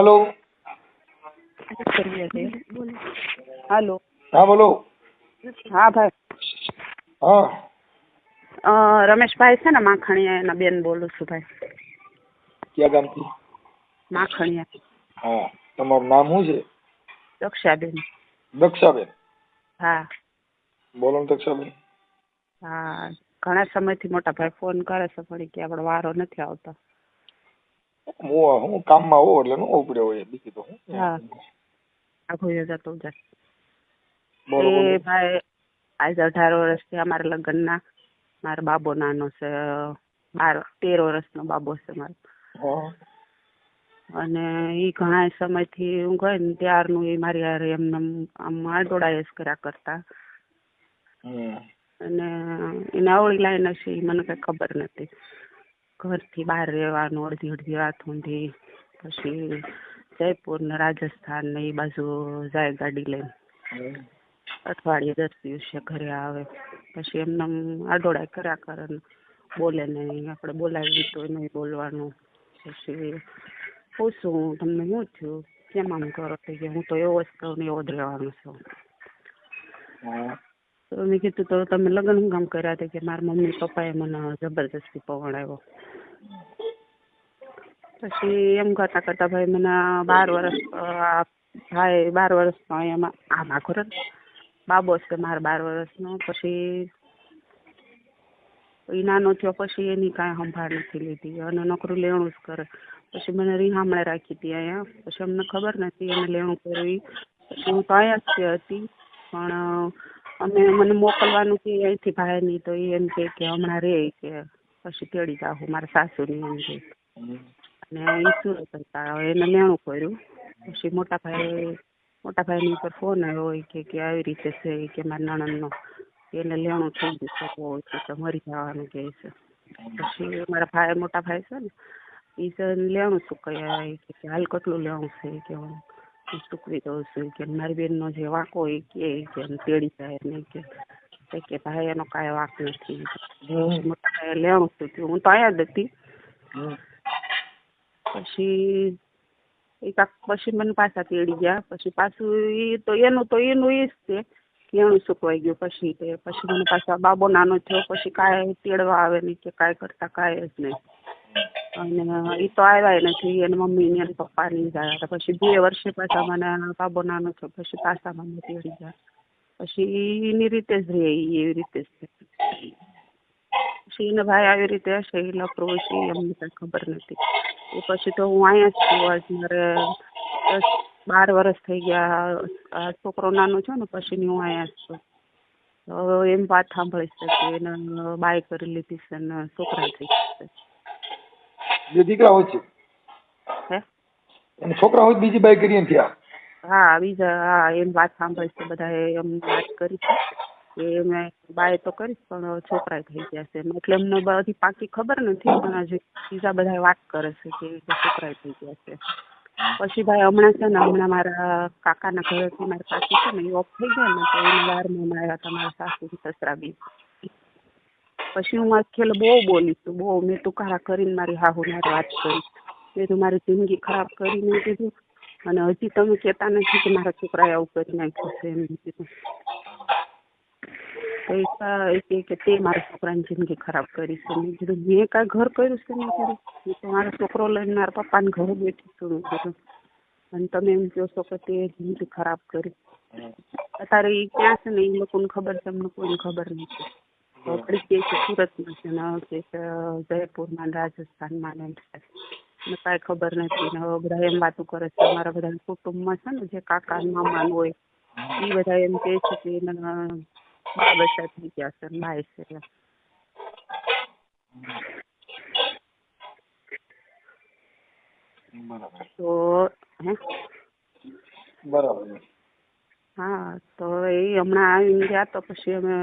Hello. Hello. हाँ बोलो। हाँ भाई, हाँ रमेश भाई છે ને માખણીયા એના બેન બોલું છું ભાઈ। क्या काम थी? માખણીયા हाँ તમારું નામ શું છે? દક્ષાબેન। દક્ષાબેન। હા બોલો ને દક્ષાબેન। હા, ઘણા સમયથી મોટા ભાઈ ફોન કરે છે પણ કે આપણો વારો નથી આવતો। હું કામમાં હોઉં એટલે ન ઉપડ્યો હોય બીજી તો હું હા, આખો જતો જાય બોલો એ બોલો। ભાઈ। આજ 18 વર્ષથી અમારા લગ્નના। મારો બાબો નાનો છે, 13 વર્ષનો બાબો છે મારો। હા અને એ ઘણા સમયથી હું ગઈ ને ત્યારનું એ મારી હારે એમને આમ આડોડાય જ કર્યા કરતા। અને એને અવળી લાઈન હશે એ મને કઈ ખબર નથી। ઘરથી બહાર રહેવાનું અડધી અડધી રાત સુધી, પછી જયપુર ને રાજસ્થાન ને એ બાજુ જાય ગાડી લઈને। અઠવાડિયે 10 દિવસે ઘરે આવે, પછી એમને આડોડાય કર્યા કરે ને બોલે નહીં, આપણે બોલાવી તો નહીં બોલવાનું। પછી પૂછું તમને શું થયું, કેમ આમ કરો? કે હું તો એવો જ કહું ને એવો જ રહેવાનો છું। તો મેં કીધું તો તમે લગ્ન શું કામ કર્યા હતા? કે મારા મમ્મી પપ્પાએ મને જબરજસ્તી પવણાવ્યો। પછી એમ કરતા કરતા ભાઈ મને 12 વર્ષ ભાઈ 12 વર્ષનો એમાં આમાં ઘર બાબો છે મારા 12 વર્ષનો। પછી એ નાનો થયો પછી એની કાંઈ સંભાળ નથી લીધી અને નોકરી લેણું જ કરે। પછી મને રીહામણે રાખી હતી અહીંયા। પછી અમને ખબર નથી એને લેણું કર્યું ઈ। પછી હું તો અહીંયા જ હતી, પણ મને મોકલવાનું કે અહીંથી ભાઈની, તો એ એમ કે હમણાં રહે કે પછી તેડી જાઉં મારા સાસુની એમ કે। અને એ સુરત હતા, એને લેણું કર્યું। પછી મોટા ભાઈની ઉપર ફોન આવ્યો હોય કે આવી રીતે છે કે મારા નણંદનો એને લેણું થઈ ગયું છે તો મરી જવાનું કહે છે। પછી મારા મોટા ભાઈ છે ને એ છે લેણું ચૂકવ્યા કે હાલ કેટલું લેણું છે કે હું ચૂકવી દઉં છું કે મારી બેનનો જે વાંકો હોય કે તેડી જાય નહીં કે ભાઈ એનો કાંઈ વાંક નથી। મોટા ભાઈએ લેણું ચૂક્યું, હું તો અહીંયા જ હતી। પછી મને પાછા તેડી ગયા। પછી પાછું એનું એ જ છે, લેણું ચૂકવાઈ ગયું। પછી મને પાછા બાબો નાનો થયો, પછી કાંઈ તેડવા આવે નહીં કે કાંઈ કરતા કાંઈ જ નહીં। અને એ તો આવ્યા નથી, એની મમ્મી ને એના પપ્પા ની જાય। પછી 2 વર્ષે પાછા મને બાબો નાનો થયો, પછી પાછા મને તેડી ગયા। પછી એની રીતે જ રહે, એવી રીતે જ છે। પછી એને ભાઈ આવી રીતે હશે, એ લફરો હશે, અમને કઈ ખબર નથી। એ પછી તો હું અહીંયા જ છું। આજ મારે 10-12 વર્ષ થઈ ગયા। છોકરો નાનો છે ને પછી હું અહીંયા જ છું। તો એમ વાત સાંભળી છે કે એને બાય કરી લીધી છે ને છોકરા થઈ ગયા છે। બે દીકરા હોય છે હે? અને છોકરા હોય બીજી બાઈ કરી થયા? હા, હા, એમ વાત સાંભળી છે, બધા એમ વાત કરી છે કે મેં બાય તો કરીશ પણ છોકરા થઈ ગયા છે। એટલે એમને બધી પાકી ખબર નથી, પણ હજી બીજા બધા વાત કરે છે કે છોકરા થઈ ગયા છે। પછી ભાઈ હમણાં મારા કાકાના ઘરેથી મારા કાકી છે ને એ ઓફ થઈ ગયા ને, તો એના વારમાં આવ્યા હતા મારા સાસુ સસરા બી। પછી હું મારી ખેલે બહુ બોલી છું, બહુ મેં તુકારા કરીને મારી હાહુને વાત કરી। મેં તો મારી જિંદગી ખરાબ કરી નહીં કીધું, અને હજી તમે કહેતા નથી કે મારા છોકરાએ આવું કરી નાખ્યું છે એમ કીધું। કે તે મારા છોકરાની જિંદગી ખરાબ કરી છે। મેં કીધું મેં કાંઈ ઘર કર્યું છે? મેં કીધું હું તો મારો છોકરો લઈને મારા પપ્પાને ઘરે બેઠી છું। મેં કીધું અને તમે એમ કહો છો કે તે જિંદગી ખરાબ કરી। અત્યારે એ ક્યાં છે ને એ લોકોને ખબર છે, અમને કોઈને ખબર નથી। ઘડી કે છે સુરતમાં છે ને કે જયપુરમાં, રાજસ્થાનમાં ને કાંઈ ખબર નથી। ને હવે બધા એમ વાતો કરે છે, અમારા બધા કુટુંબમાં છે ને જે કાકા મામા હોય એ બધા એમ કહે છે કે એના બા બચ્ચા થઈ ગયા છે, બાય છે। તો હે બરાબર। હા, તો એ હમણાં આવીને ગયા તો પછી અમે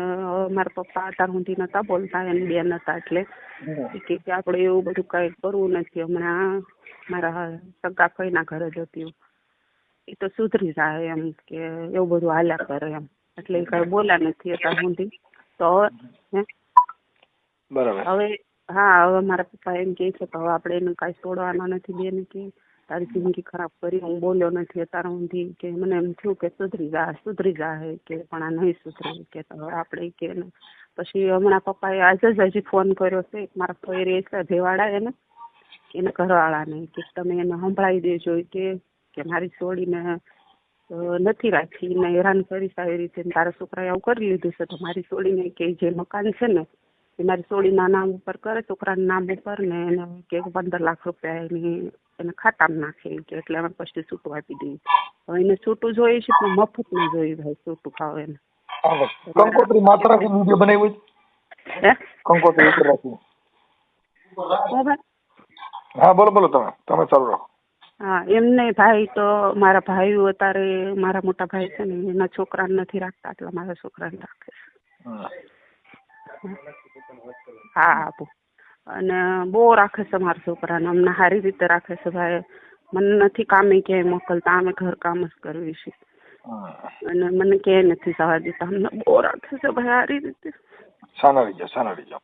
મારા પપ્પા અત્યાર સુધી નહોતા બોલતા, એની બેન હતા એટલે કે આપણે એવું બધું કાંઈ કરવું નથી। હમણાં મારા સગા ફઈના ઘરે જ હતી, એ તો સુધરી જાય એમ કે એવું બધું હાલ્યા કરે એમ, એટલે એ કાંઈ બોલ્યા નથી અત્યાર સુધી। તો બરાબર। હવે હા, હવે મારા પપ્પા એમ કહે છે કે હવે આપણે એને કાંઈ તોડવાના નથી બેન કે તારી જિંદગી ખરાબ કરી, હું બોલ્યો નથી અત્યાર સુધી, કે મને એમ થયું કે સુધરી જા કે પણ આ નહીં સુધરે, કે હવે આપણે કે ને. પછી હમણાં પપ્પાએ આજે જ હજી ફોન કર્યો છે મારા ફોઈ છે જેવાડા એને ઘરવાળાને, કે તમે એને સંભળાવી દેજો કે મારી છોડીને નથી રાખી ને હેરાન કરી આવી રીતે, તારા છોકરાએ આવું કરી લીધું છે તો મારી છોડીને કે જે મકાન છે ને એ મારી છોડીના નામ ઉપર કરે, છોકરાના નામ ઉપર, ને એને કે 15 લાખ રૂપિયા એને ખાતામાં નાખે, કે એટલે અમે પછી છૂટું આપી દઈએ. હવે એને છૂટું જોઈએ છે પણ મફતમાં જોઈએ ભાઈ છૂટું ખાવ એને. કંકોત્રી માત્ર રાખી વિડીયો બનાવ્યો છે, કંકોત્રી ઉપર રાખી. હા બોલો તમે ચાલુ રાખો. હા એમ નહીં ભાઈ, તો મારા ભાઈઓ અત્યારે મારા મોટા ભાઈ છે ને એના છોકરાને નથી રાખતા, એટલે મારા છોકરાને રાખે છે. હા આપું. અને બહુ રાખે છે મારા છોકરાને, અમને સારી રીતે રાખે છે ભાઈ. મને નથી કામે ક્યાંય મોકલતા, અમે ઘર કામ જ કરવી છે અને મને ક્યાંય નથી જવા દેતા, અમને બહુ રાખે છે ભાઈ સારી રીતે. સાના રહી જાઓ.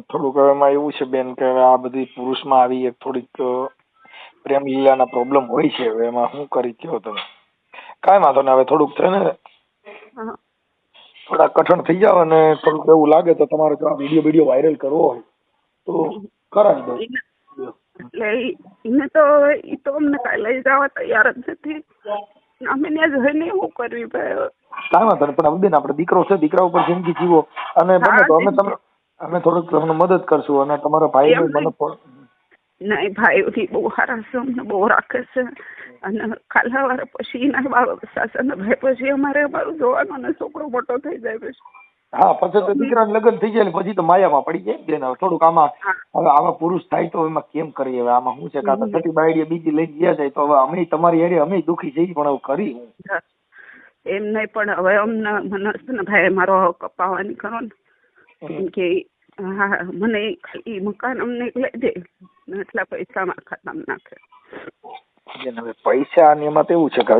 થોડુંક એમાં એવું છે બેન કે આ બધી પુરુષમાં આવી એક થોડીક પ્રેમ લીલાના પ્રોબ્લેમ હોય છે. હવે એમાં શું કરી કયો તમે? કાંઈ વાંધો ને, હવે થોડુંક છે ને થોડા કઠણ થઈ જાવ અને થોડુંક એવું લાગે તો તમારે જો આ વિડીયો વાયરલ કરવો હોય તો કરાવી દો. એટલે એને તો અમને કાંઈ લઈ જવા તૈયાર જ નથી, અમે ત્યાં જઈને એવું કરવી ભાઈ. કાંઈ વાંધો નહીં, પણ બેન આપણે દીકરો છે, દીકરા ઉપર જિંદગી જીવો અને બને તો અમે થોડુંક તમને મદદ કરશું. અને તમારા ભાઈ મને નહીં ભાઈ બહુ સારા છે, અમને બહુ રાખે છે. અને કાલા વાર પછી એના બાળક સાસને ભાઈ પછી અમારું જોવાનો ને છોકરો મોટો થઈ જાય પછી. હા પછી તો દીકરાને લગ્ન થઈ જાય પછી તો માયામાં પડી જાય બેન. હવે થોડુંક આમાં હવે આવા પુરુષ થાય તો એમાં કેમ કરીએ? હવે આમાં શું છે કાં તો છઠ્ઠી બાયડીએ બીજી લઈ ગયા જાય તો હવે અમે તમારી હારે અમે દુઃખી જઈએ, પણ હવે કરી હું એમ નહીં. પણ હવે અમને મને છે ને ભાઈ મારો કપાવાની કરો ને કે હા મને ખાલી મકાન અમને લઈ દે, એટલા પૈસા મારા ખાતામાં નાખે. હવે પૈસા ને એમાં તો એવું છે કે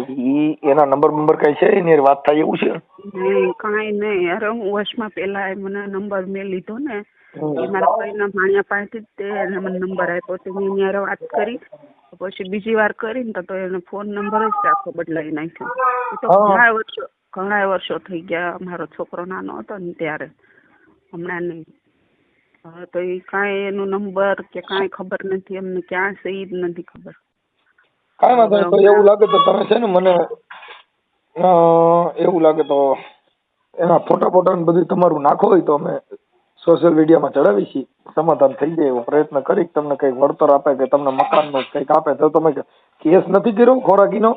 એના નંબર કઈ છે એની વાત થાય એવું છે? નહીં કાંઈ નહીં. અરે હું વર્ષમાં પેલા મને નંબર મેં લીધો ને એ મારા ભાઈના ભાણિયા પાસેથી જ તે એને મને નંબર આપ્યો, તો મેં એની હારે વાત કરી. પછી બીજી વાર કરીને તો એને ફોન નંબર જ આખો બદલાવી નાખ્યો. એ તો ઘણા વર્ષો થઈ ગયા, મારો છોકરો નાનો હતો ને ત્યારે, હમણાં નહીં. હવે તો એ કાંઈ એનો નંબર કે કાંઈ ખબર નથી અમને, ક્યાં છે એ જ નથી ખબર. કાંઈ વાંધો નહીં, એવું લાગે તો તમે છે ને મને એવું લાગે તો એના ફોટા ને બધું તમારું નાખો હોય તો અમે સોશિયલ મીડિયામાં ચડાવી છીએ, સમાધાન થઈ જાય એવો પ્રયત્ન કરી. તમને કઈક વળતર આપે કે તમને મકાનનું કંઈક આપે તો તમે કેસ નથી કર્યો ખોરાકીનો?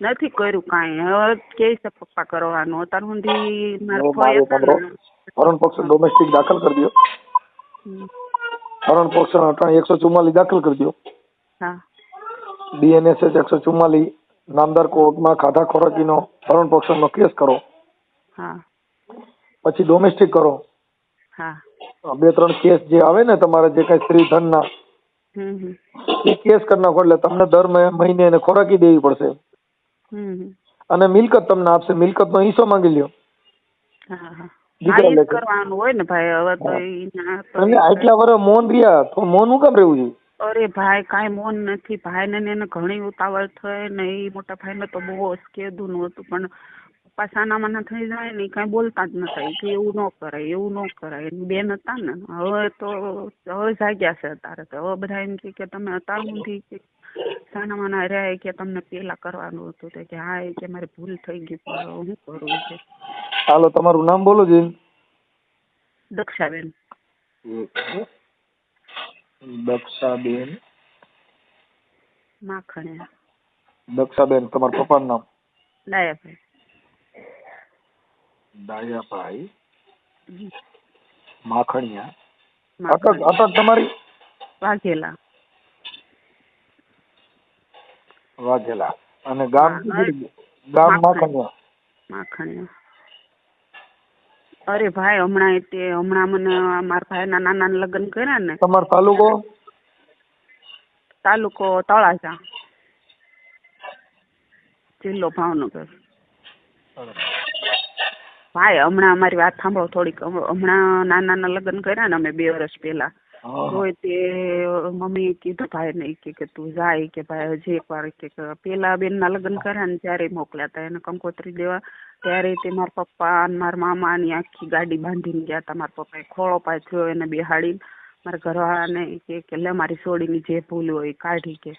નથી કર્યું કાંઈ. હવે કે છે પપ્પા કરવાનું, અત્યાર સુધી ભરણ પોષણ ડોમેસ્ટિક દાખલ કરી દો. ભરણ પોષણ 144 દાખલ કરી દો. હા BNSS 144 નામદાર કોર્ટમાં ખાધા ખોરાકીનો ભરણ પોષણનો કેસ કરો. હા પછી ડોમેસ્ટિક કરો. હા 2-3 કેસ જે આવે ને તમારે જે કઈ સ્ત્રી ધનના એ કેસ કરી નાખો એટલે તમને દર મહિને એને ખોરાકી દેવી પડશે. અને મિલકત તમને આપશે, મિલકત નો હિસ્સો માંગી લ્યો. કરવાનું હોય ને ભાઈ. હવે તો આટલા વર્ષ મૌન રહ્યા તો મૌન હું કામ રહેવું જોઈએ? અરે ભાઈ કાંઈ મૌન નથી. ભાઈ ને એને ઘણી ઉતાવળ થઈ ને એ મોટા ભાઈ ને તો બહુ કેદું નું હતું, પણ પપ્પા સાનામાના થઈ જાય ને કાંઈ બોલતા જ નતા. કે એવું ન કરાય એવું ન કરાય. બેન હતા ને હવે તો હવે જાગ્યા છે અત્યારે તો. હવે બધા એમ કે તમે અત્યાર સુધી સાનામાના રહ્યા કે તમને પેલા કરવાનું હતું કે હા એ કે મારી ભૂલ થઈ ગઈ પણ હું કરું છે. હાલો તમારું નામ બોલો જી. દક્ષાબેન. દક્ષાબેન માખણિયા. દક્ષાબેન તમારા પપ્પાનું નામ? ડાયાભાઈ. ડાયાભાઈ માખણિયા. અટક તમારી? વાઘેલા. વાઘેલા. અને ગામ ગામ માખણિયા. માખણિયા. અરે ભાઈ હમણાં મને મારા ભાઈના નાના લગ્ન કર્યા ને. તમારો તાલુકો? તાલુકો તળાજા, જિલ્લો ભાવનગર. ભાઈ હમણાં અમારી વાત સાંભળો થોડીક. હમણાં નાના લગ્ન કર્યા ને અમે 2 વર્ષ પહેલા, હા. તોય તે મમ્મીએ કીધું ભાઈને કે તું જાય કે ભાઈ હજી એકવાર કે પેલા બેનના લગ્ન કર્યા ને ત્યારે મોકલ્યા હતા એને કંકોત્રી દેવા, ત્યારે તે મારા પપ્પા અને મારા મામાની આખી ગાડી બાંધીને ગયા હતા. મારા પપ્પાએ ખોળો પાથર્યો એને બેહાડીને મારા ઘરવાળાને કે લે મારી સોડીની જે ભૂલ હોય એ કાઢી કે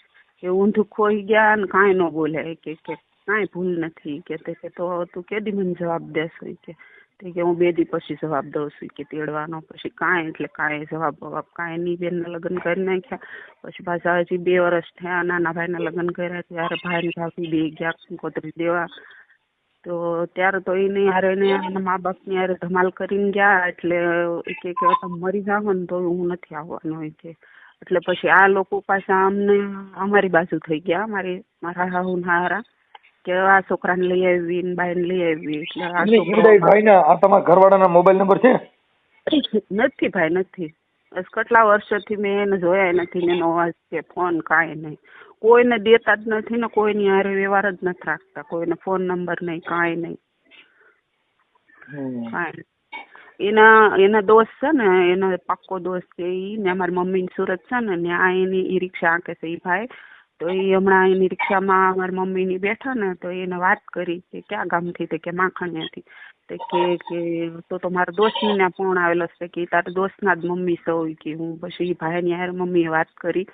એ ઊંધું ખોઈ ગયા ને કાંઈ ન બોલે કે કાંઈ ભૂલ નથી કે તો તું કેદી મને જવાબ દેશ કે હું 2 દી પછી જવાબ દઉં છું કે તેડવાનો. પછી કાંઈ એટલે કાંઈ જવાબ કાંઈ નહીં. બેનના લગ્ન કરી નાખ્યા. પછી પાછા હજી 2 વર્ષ થયા નાના ભાઈના લગ્ન કર્યા ત્યારે ભાઈને ભાભી બે ગયા કંકોત્રી દેવા. તો ત્યારે તો એને હારે એના મા બાપની હારે ધમાલ કરીને ગયા એટલે કે તમે મરી જાઓ ને તો હું નથી આવવાનો કે. એટલે પછી આ લોકો પાછા અમને અમારી બાજુ થઈ ગયા મારા હાહુ હારા કે આ છોકરાને લઈ આવી ને બાઈને લઈ આવી. એટલે આ છોકરો ભાઈના આ તમારા ઘરવાળાના મોબાઈલ નંબર છે? નથી ભાઈ નથી. બસ કેટલા વર્ષોથી મેં એને જોયા નથી ને એનો અવાજ કે ફોન કાંઈ નહીં. કોઈને દેતા જ નથી ને કોઈની હારે વ્યવહાર જ નથી રાખતા. કોઈને ફોન નંબર નહીં કાંઈ નહીં કાંઈ. એના દોસ્ત છે ને એનો પાક્કો દોસ્ત છે એ ને અમારી મમ્મીની સુરત છે ને ત્યાં એની ઈ રિક્ષા આંકે છે એ ભાઈ. તો એ હમણાં એની રિક્ષામાં અમારી મમ્મીની બેઠા ને તો એને વાત કરી કે ક્યાં ગામથી તે કે માખણીયાથી. તો કે મારા દોસ્તને ત્યાં ફોન આવેલો છે કે તારા દોસ્તના જ મમ્મી સૌ કે હું. પછી એ ભાઈની યાર મમ્મીએ વાત કરી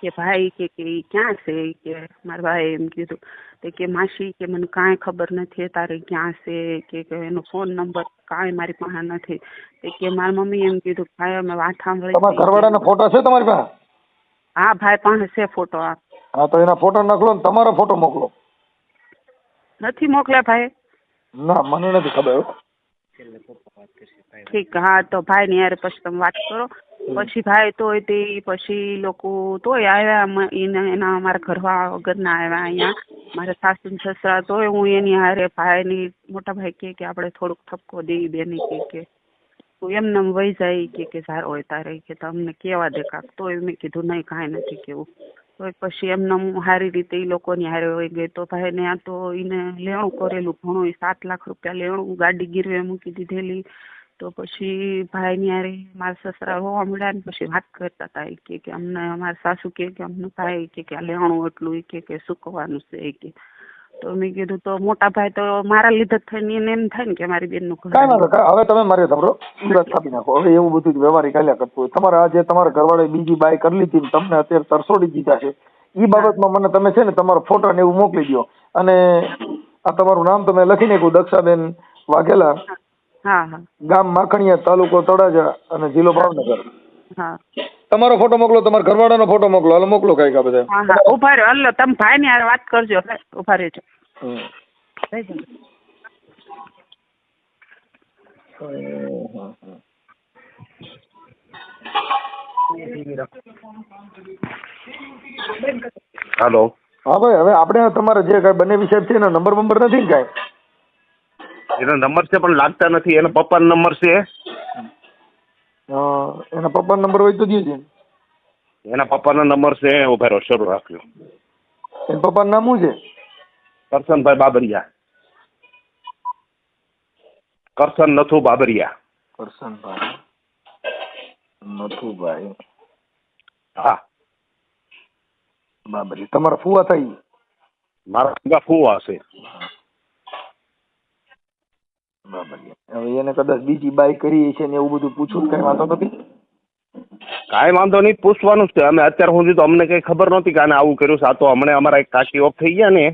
કે ભાઈ કે એ ક્યાં છે કે મારા ભાઈએ એમ કીધું તો કે માસી કે મને કાંઈ ખબર નથી તારે ક્યાં છે કે એનો ફોન નંબર કાંઈ મારી પાસે નથી. કે મારી મમ્મી એમ કીધું ભાઈ અમે વાત સાંભળી. તમારા ઘરવાળાના ફોટો છે તમારી પાસે? હા ભાઈ પાસે છે ફોટો. હા તો એના ફોટો નાખલો ને તમારો ફોટો મોકલો. નથી મોકલ્યા ભાઈ? ના મને નથી ખબર. ઠીક હા તો ભાઈ ની યાર પછી તમે વાત કરો. પછી ભાઈ તોય તે પછી લોકો તોય આવ્યા એના અમારા ઘરવાળા વગરના આવ્યા અહીંયા મારા સાસુ ને સસરા. તોય હું એની હારે ભાઈની મોટા ભાઈ કે આપણે થોડુંક ઠપકો દેવી બેની કે તું એમને વહી જાય કે સારો હોય તારે કે તમને કેવા દે કાક. તોય મેં કીધું નહીં કાંઈ નથી કેવું. તો પછી એમને હું સારી રીતે એ લોકોની હારે હોય ગઈ. તો ભાઈ ને આ તો એને લેણું કરેલું ઘણું 7 લાખ રૂપિયા લેણું ગાડી ગીરવે મૂકી દીધેલી. તો પછી ભાઈની હારે મારા સસરા રોવા મળ્યા ને પછી વાત કરતા હતા કે અમને અમારા સાસુ કે અમને ભાઈ કે આ લેણું એટલું કે સૂકવવાનું છે કે. તો મેં કીધું તો મોટા ભાઈ તો મારા લીધે થઈને એને એમ થાય ને કે મારી બેનનું ઘર. હવે તમે મારે સાંભળો સુરત કાપી નાખો. હવે એવું બધું વ્યવહારિક ચાલ્યા કરતું હોય. તમારા આજે તમારા ઘરવાળાએ બીજી બાઈ કરી લીધી ને તમને અત્યારે તરસોડી દીધા છે એ બાબતમાં મને તમે છે ને તમારો ફોટો ને એવું મોકલી દો. અને આ તમારું નામ તમે લખી નાખ્યું દક્ષાબેન વાઘેલા. હા હા. ગામ માખણીયા તાલુકો તળાજા અને જિલ્લો ભાવનગર. હા. તમારો ફોટો મોકલો તમારા ઘરવાળાનો ફોટો મોકલો. હાલો મોકલો કઈક આ બધા. હા હા ઉભા રહ્યો. હલો તમે ભાઈ ની હારે વાત કરજો. ઉભા રહેજો. હાલો. હા ભાઈ હવે આપણે તમારે જે કઈ બંને વિષય છે એનો નંબર નથી ને કાંઈ? એનો નંબર છે પણ લાગતા નથી. એના પપ્પાનો નંબર છે. એના પપ્પાનો નંબર હોય તો દેજો. એના પપ્પાનો નંબર છે. ઉભા રહો શરૂ રાખ્યો. એના પપ્પાનું નામ શું છે? કરશનભાઈ બાબરિયા. કરશન નથુ બાબરિયા. કરશનભાઈ નથુભાઈ. હા બાબરી. તમારા ફુવા થાય? મારા સગા ફુવા હશે. હવે એને કદાચ બીજી બાઈ કરી છે ને એવું બધું પૂછવું કઈ વાંધો નથી? કાંઈ વાંધો નહીં. પૂછવાનું જ છે. અમે અત્યાર સુધી તો અમને કઈ ખબર નહોતી કે આને આવું કર્યું છે. આ તો હમણાં અમારા એક કાકી ઓફ થઈ ગયા ને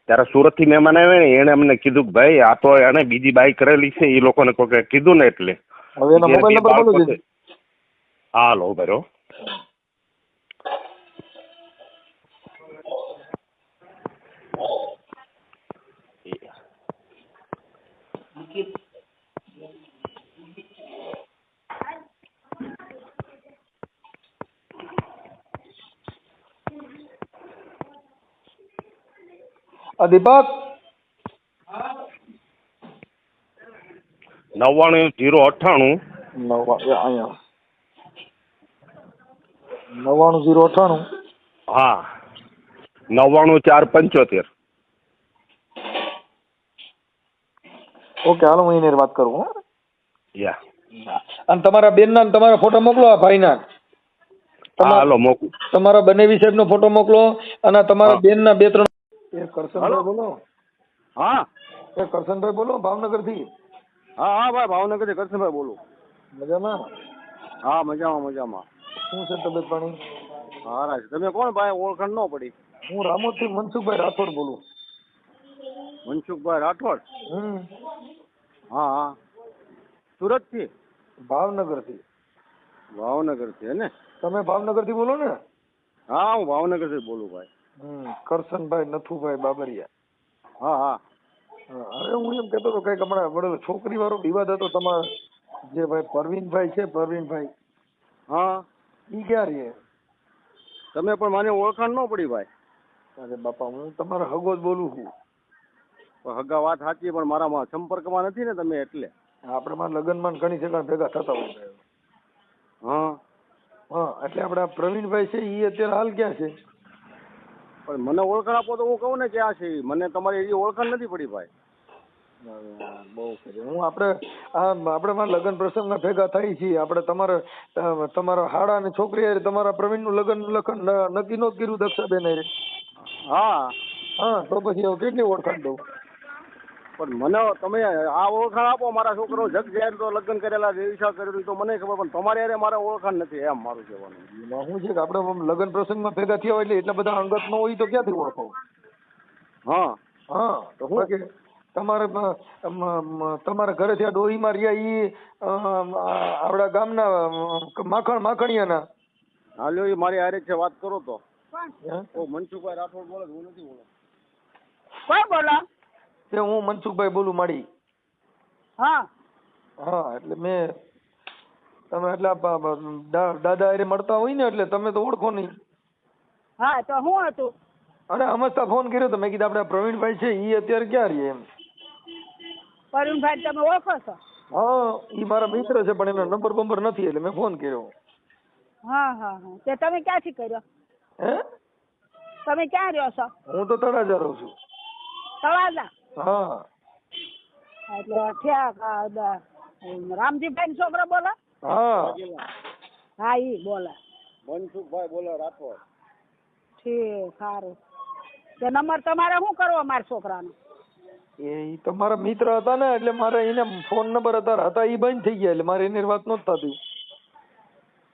ત્યારે સુરત થી મહેમાન આવ્યા ને એને અમને કીધું કે ભાઈ આ તો એને બીજી બાઈ કરેલી છે. એ લોકોને કોઈ કીધું ને એટલે. હવે એનો મોબાઈલ નંબર બોલો દેજો. હાલો બરો. દીપક 99 098 99 હા 99 475. ઓકે હાલો હું એની વાત કરું. યા અને તમારા બેનના ને તમારા ફોટો મોકલો આ ભાઈના. હા હાલો મોકલું. તમારા બનેવી સાહેબનો ફોટો મોકલો અને તમારા હા. બેનના 2-3. એ કરશનભાઈ હાલો. બોલો. હા એ કરશનભાઈ બોલો ભાવનગરથી. હા હા ભાઈ ભાવનગરથી કરશનભાઈ બોલું. મજામાં? હા મજામાં મજામાં. શું છે તબિયત પાણી? હા રાજ તમે કોણ ભાઈ ઓળખાણ ન પડી? હું રામોદથી મનસુખભાઈ રાઠોડ બોલું. મનસુખભાઈ રાઠોડ. હા હા સુરતથી? ભાવનગરથી. ભાવનગરથી હે ને? તમે ભાવનગરથી બોલો ને? હા હું ભાવનગરથી બોલું ભાઈ. કરશનભાઈ નથુભાઈ બાબરિયા. હા હા અરે હું એમ કહેતો હતો કઈક હમણાં છોકરી વાળો વિવાદ હતો તમારા જે ભાઈ પરવીનભાઈ છે પરવીનભાઈ હા ઈ ક્યાં રહે? તમે પણ મને ઓળખાણ ન પડી ભાઈ. અરે બાપા હું તમારો હગો જ બોલું છું. પણ હગા વાત સાચી પણ મારામાં સંપર્કમાં નથી ને તમે એટલે. આપણે માં લગ્નમાં ઘણી જગ્યા ભેગા થતા હોય. હા હા એટલે આપડા પ્રવીણભાઈ છે ઈ અત્યારે હાલ ક્યાં છે? પણ મને ઓળખાણ આપો તો હું કહું ને ક્યાં છે ઈ. મને તમારી એવી ઓળખાણ નથી પડી ભાઈ. બહુ કરી હું આપણે માં લગ્ન પ્રસંગમાં ભેગા થઈ છીએ. આપણે તમારા હાડા અને છોકરી હારે તમારા પ્રવીણનું લગ્ન નક્કી નો કર્યું દક્ષાબેન હારે? હા હા તો પછી હવે કેટલી ઓળખાણ દઉં? પણ મને તમે આ ઓળખાણ આપો મારા છોકરો જગ જાહેર તો લગ્ન કરેલા છે ઈચ્છા કરેલી તો મને ખબર પણ તમારી હારે મારે ઓળખાણ નથી એમ મારું કહેવાનું. એમાં શું છે કે આપણે લગ્ન પ્રસંગમાં ભેગા થયા હોય એટલે એટલા બધા અંગત ન હોય તો ક્યાંથી ઓળખો? હા હા તો બાકી તમારા ઘરે ત્યાં ડોહીમાં રહ્યા ઈ આપડા ગામના માખણિયાના. હાલ્યો એ મારી હારે છે વાત કરો તો. હે? ઓ મનસુખભાઈ રાઠોડ બોલે હું નથી બોલો. કોણ બોલો? તે હું મનસુખભાઈ બોલું માડી. હા હા એટલે તમે એટલે દાદા હારે મળતા હોય ને એટલે તમે તો ઓળખો નહીં. હા તો શું હતું? અરે હમણાં ફોન કર્યો તો મેં કીધું આપડા પ્રવીણભાઈ છે ઈ અત્યારે ક્યાં રહે એમ. પરવીનભાઈ તમે ઓળખો છો? હા ઈ મારા મિત્ર છે પણ એનો નંબર નથી એટલે મેં ફોન કર્યો. હા હા હા તે તમે ક્યાંથી કર્યો? હે? તમે ક્યાં રહ્યો છો? હું તો તળાજા રહું છું. તળાજા? હા એટલે થયા રામજીભાઈ છોકરો બોલો? હા હા ઈ બોલે. મનસુખભાઈ બોલે રાઠોડ. ઠીક સારું. તે નંબર તમારે શું કરવો મારા છોકરાનો? એ તો મારા મિત્ર હતા ને એટલે મારે એને ફોન નંબર હતા ઈ બંધ થઈ ગયા એટલે મારે એની વાત નહોતી થતી.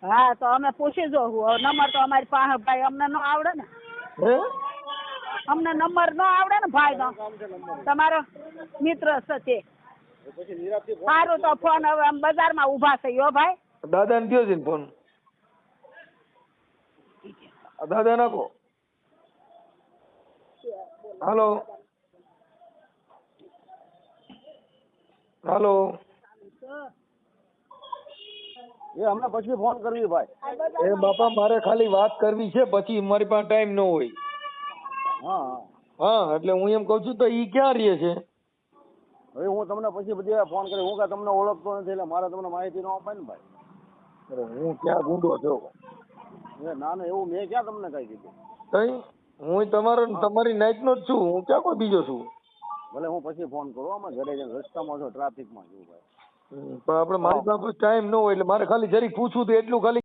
હા તો અમે પૂછી જોવું નંબર તો અમારી પાસે ભાઈ અમને ન આવડે ને. હે? અમને નંબર ન આવડે ને ભાઈ નો. તમારો મિત્ર છે તે. સારું તો ફોન હવે આમ બજારમાં ઊભા થઈ હો ભાઈ. દાદા ને થયો છે ને ફોન? દાદા નાખો. હાલો હાલો એ હમણાં પછી ફોન કરવી ભાઈ. એ બાપા મારે ખાલી વાત કરવી છે પછી મારી પાસે ટાઈમ ન હોય. હા હા એટલે હું એમ કઉ છું તો ઈ ક્યાં રહે છે? હવે હું તમને પછી બધી ફોન કરી હું કાંઈ તમને ઓળખતો નથી એટલે મારે તમને માહિતી ન અપાય ને ભાઈ. અરે હું ક્યાં ગુંડો છું? ના ના એવું મેં ક્યાં તમને કઈ કીધું? કઈ હું તમારી નાઈટ નો જ છું. હું ક્યાં કોઈ બીજો છું? ભલે હું પછી ફોન કરું આમાં ઘરે જઈને રસ્તામાં છો ટ્રાફિકમાં છું ભાઈ. પણ આપણે મારી પાસે ટાઈમ ન હોય એટલે મારે ખાલી જરીક પૂછવું તો એટલું ખાલી